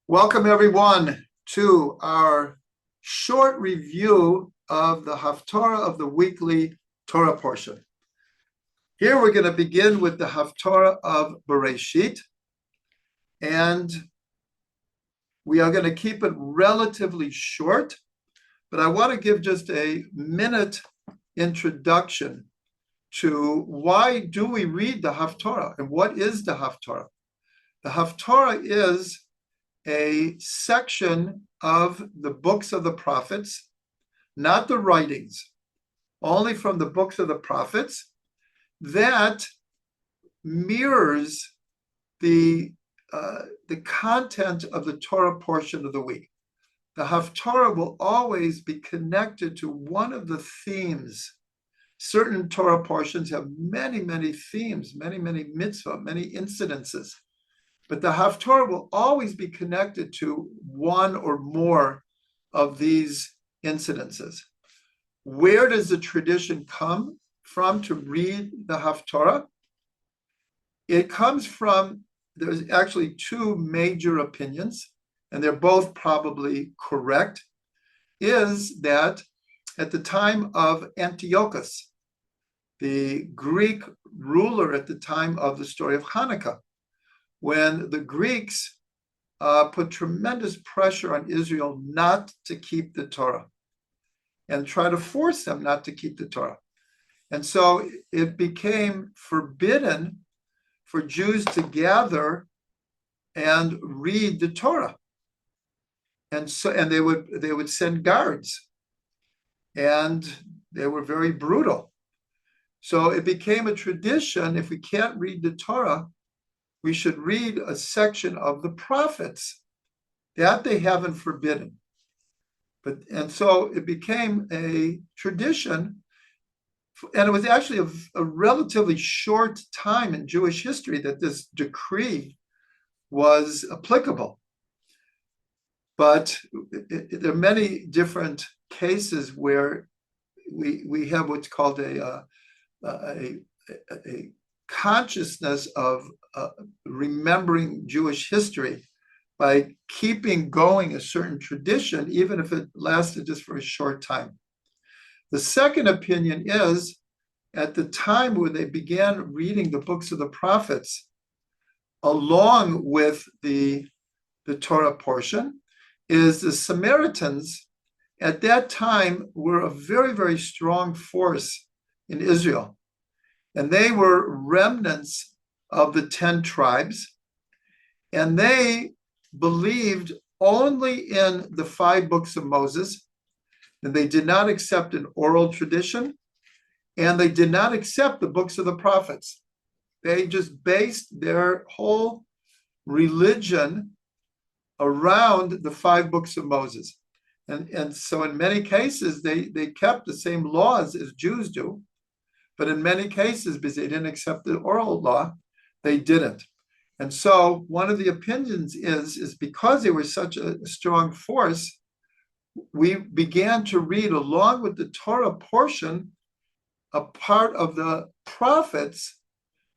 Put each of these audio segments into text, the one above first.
Welcome, everyone, to our short review of the Haftorah of the weekly Torah portion. Here we're going to begin with the Haftorah of Bereishit, and we are going to keep it relatively short, but I want to give just a minute introduction to why do we read the Haftorah and what is the Haftorah. The Haftorah is a section of the books of the prophets, not the writings, only from the books of the prophets, that mirrors the content of the Torah portion of the week. The Haftorah will always be connected to one of the themes. Certain Torah portions have many, many themes, many, many mitzvah, many incidences. But the Haftorah will always be connected to one or more of these incidences. Where does the tradition come from to read the Haftorah? It comes from, there's actually two major opinions, and they're both probably correct, is that at the time of Antiochus, the Greek ruler at the time of the story of Hanukkah, when the Greeks put tremendous pressure on Israel not to keep the Torah and try to force them not to keep the Torah. And so it became forbidden for Jews to gather and read the Torah. And they would send guards, and they were very brutal. So it became a tradition, if we can't read the Torah, we should read a section of the prophets. That they haven't forbidden. And so it became a tradition, and it was actually a relatively short time in Jewish history that this decree was applicable. But there are many different cases where we have what's called a consciousness of remembering Jewish history by keeping going a certain tradition, even if it lasted just for a short time. The second opinion is, at the time when they began reading the books of the prophets, along with the Torah portion, is the Samaritans at that time were a very, very strong force in Israel. And they were remnants of the 10 tribes, and they believed only in the 5 books of Moses, and they did not accept an oral tradition, and they did not accept the books of the prophets. They just based their whole religion around the 5 books of Moses. And so in many cases, they kept the same laws as Jews do, but in many cases, because they didn't accept the oral law, they didn't. And so one of the opinions is because they were such a strong force, we began to read, along with the Torah portion, a part of the prophets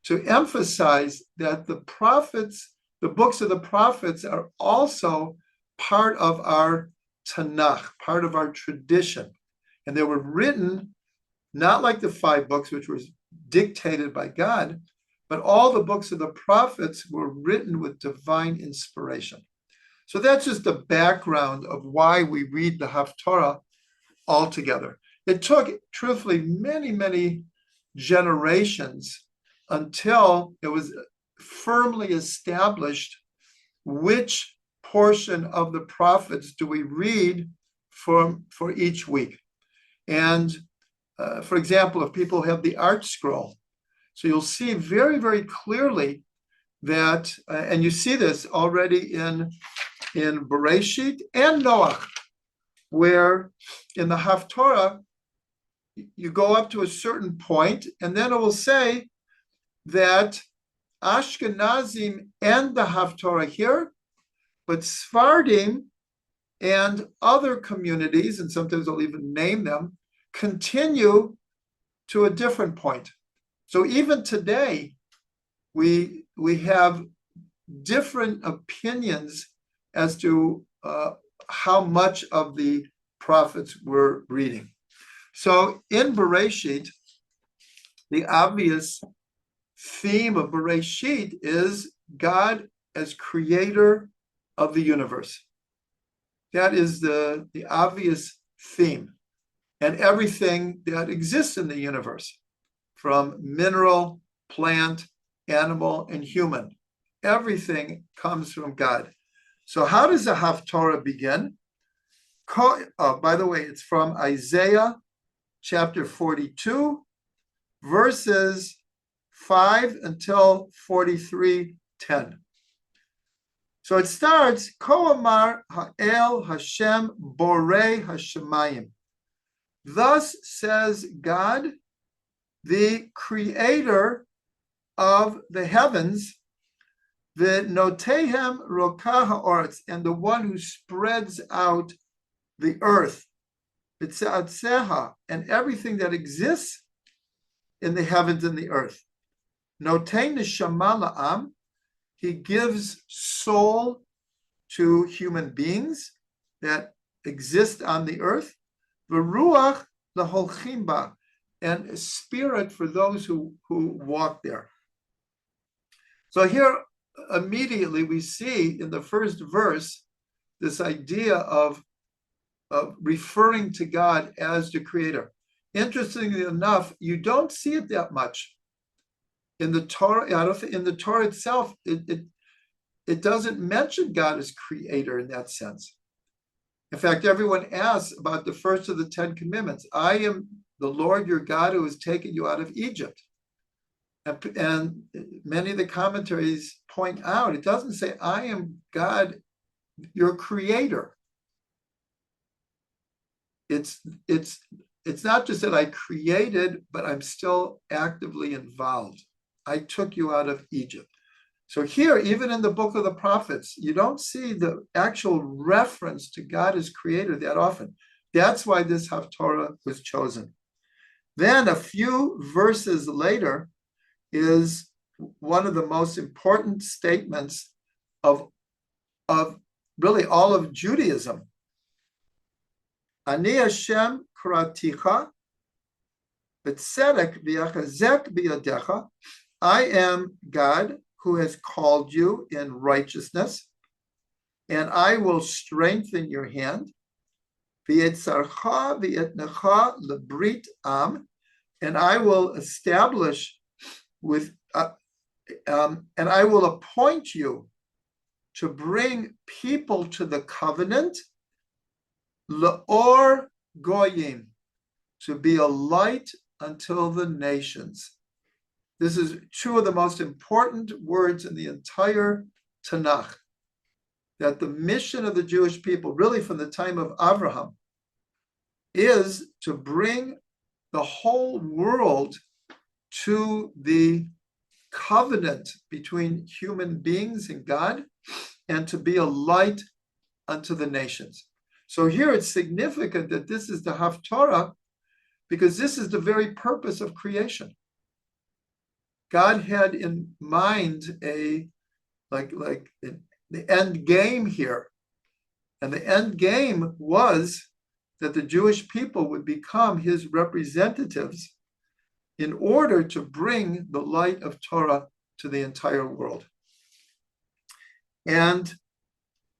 to emphasize that the prophets, the books of the prophets, are also part of our Tanakh, part of our tradition. And they were written not like the 5 books, which was dictated by God, but all the books of the prophets were written with divine inspiration. So that's just the background of why we read the Haftorah altogether. It took, truthfully, many, many generations until it was firmly established which portion of the prophets do we read for each week. And for example, if people have the Art Scroll, so you'll see very, very clearly that, and you see this already in Bereishit and Noach, where in the Haftorah, you go up to a certain point, and then it will say that Ashkenazim end the Haftorah here, but Sephardim and other communities, and sometimes I'll even name them, continue to a different point. So even today, we have different opinions as to how much of the prophets were reading. So in Bereishit, the obvious theme of Bereishit is God as creator of the universe. That is the obvious theme. And everything that exists in the universe, from mineral, plant, animal, and human, everything comes from God. So how does the Haftorah begin? By the way, it's from Isaiah chapter 42, verses 5 until 43:10. So it starts, Ko amar ha'el Hashem borei hashemayim. Thus says God, the creator of the heavens, the notehem rokah ha'oretz, and the one who spreads out the earth, b'tze'atzeha, and everything that exists in the heavens and the earth. Notei neshama la'am, he gives soul to human beings that exist on the earth. V'ruach laholchim ba, and a spirit for those who walk there. So here, immediately we see in the first verse this idea of referring to God as the creator. Interestingly enough, you don't see it that much in the Torah. In the Torah itself, it doesn't mention God as creator in that sense. In fact, everyone asks about the first of the 10 commandments. I am the Lord your God who has taken you out of Egypt. And many of the commentaries point out, it doesn't say, I am God, your creator. It's not just that I created, but I'm still actively involved. I took you out of Egypt. So here, even in the book of the prophets, you don't see the actual reference to God as creator that often. That's why this Haftorah was chosen. Then a few verses later is one of the most important statements of really all of Judaism. Ani Hashem karaticha b'tzedek v'yachazek b'yadecha. I am God who has called you in righteousness, and I will strengthen your hand. V'yetzarcha v'yetnecha lebrit am, and I will establish and I will appoint you to bring people to the covenant, le'or goyim, to be a light until the nations. This is two of the most important words in the entire Tanakh, that the mission of the Jewish people, really from the time of Abraham, is to bring the whole world to the covenant between human beings and God, and to be a light unto the nations. So here it's significant that this is the Haftorah, because this is the very purpose of creation. God had in mind the end game here. And the end game was that the Jewish people would become his representatives in order to bring the light of Torah to the entire world. And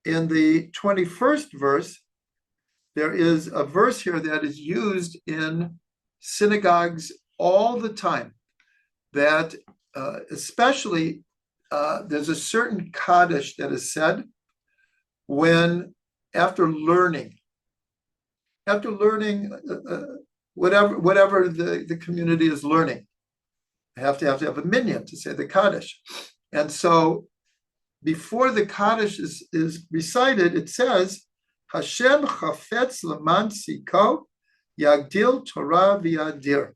in the 21st verse, there is a verse here that is used in synagogues all the time, that especially there's a certain Kaddish that is said when, after learning whatever the community is learning, they have to have a minyan to say the Kaddish. And so before the Kaddish is recited, it says, Hashem chafetz leman siko yagdil Torah v'yadir.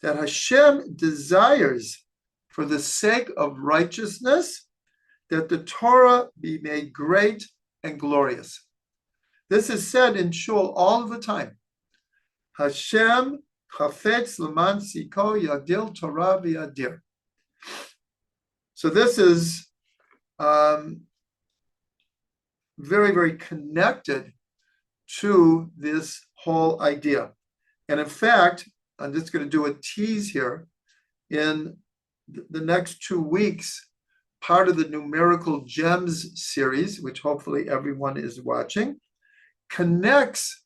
That Hashem desires, for the sake of righteousness, that the Torah be made great and glorious. This is said in shul all the time. Hashem chafetz leman siko yagdil Torah v'yadir. So this is very, very connected to this whole idea. And in fact, I'm just going to do a tease here. In the next 2 weeks, part of the Numerical Gems series, which hopefully everyone is watching, connects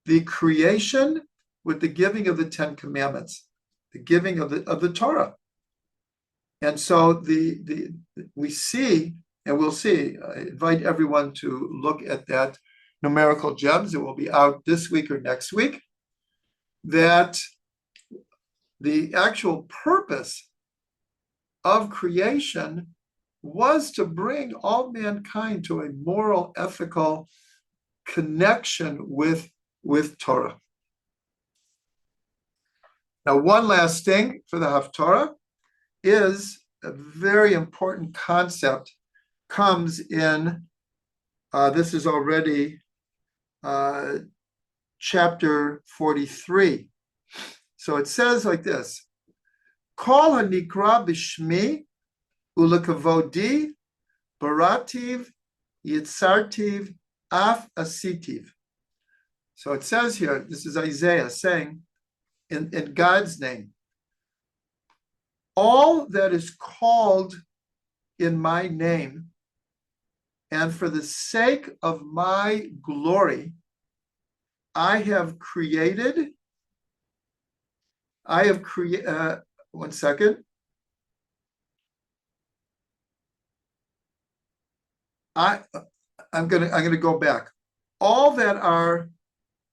the creation with the giving of the Ten Commandments, the giving of the Torah. And so we see, and we'll see, I invite everyone to look at that Numerical Gems. It will be out this week or next week, that the actual purpose of creation was to bring all mankind to a moral, ethical connection with Torah. Now, one last thing for the Haftorah is a very important concept comes in, this is already chapter 43. So it says like this, Kol hanikra b'shmi ulekavodi barativ yitzartiv af asitiv. So it says here, this is Isaiah saying, in God's name, all that is called in my name, and for the sake of my glory, I have created, one second. I'm gonna go back. All that are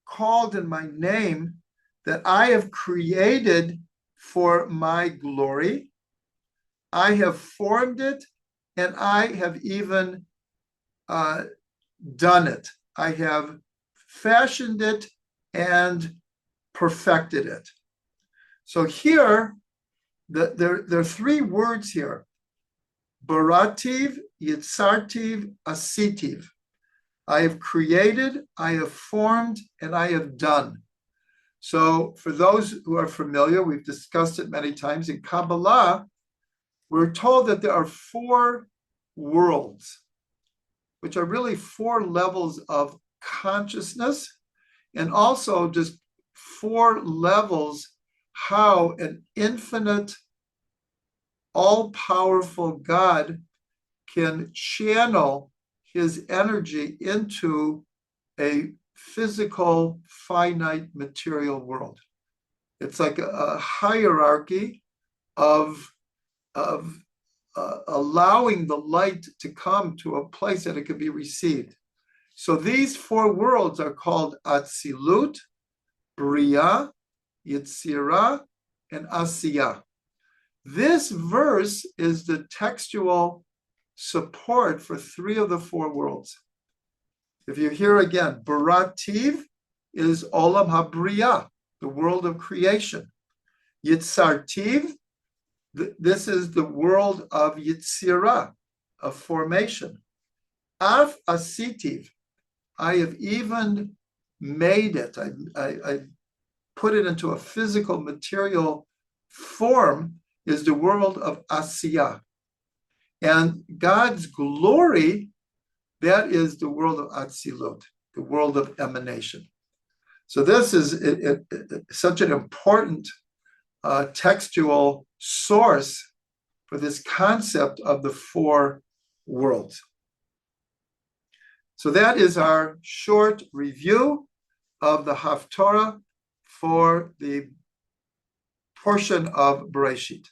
called in my name that I have created for my glory, I have formed it, and I have even done it. I have fashioned it and perfected it. So here, there are 3 words here: barativ, yitzartiv, asitiv. I have created, I have formed, and I have done. So for those who are familiar, we've discussed it many times. In Kabbalah, we're told that there are 4 worlds, which are really 4 levels of consciousness, and also just 4 levels how an infinite, all-powerful God can channel his energy into a physical, finite, material world. It's like a hierarchy of allowing the light to come to a place that it can be received. So these 4 worlds are called Atzilut, Bria, Yetzirah, and Asiyah. This verse is the textual support for 3 of the 4 worlds. If you hear again, Barativ is Olam HaBriya, the world of creation. Yitzartiv, this is the world of Yitzirah, of formation. Af Asitiv, I have even made it. I put it into a physical, material form, is the world of Asiyah. And God's glory, that is the world of Atzilut, the world of emanation. So this is such an important textual source for this concept of the 4 worlds. So that is our short review of the Haftorah for the portion of Bereishit.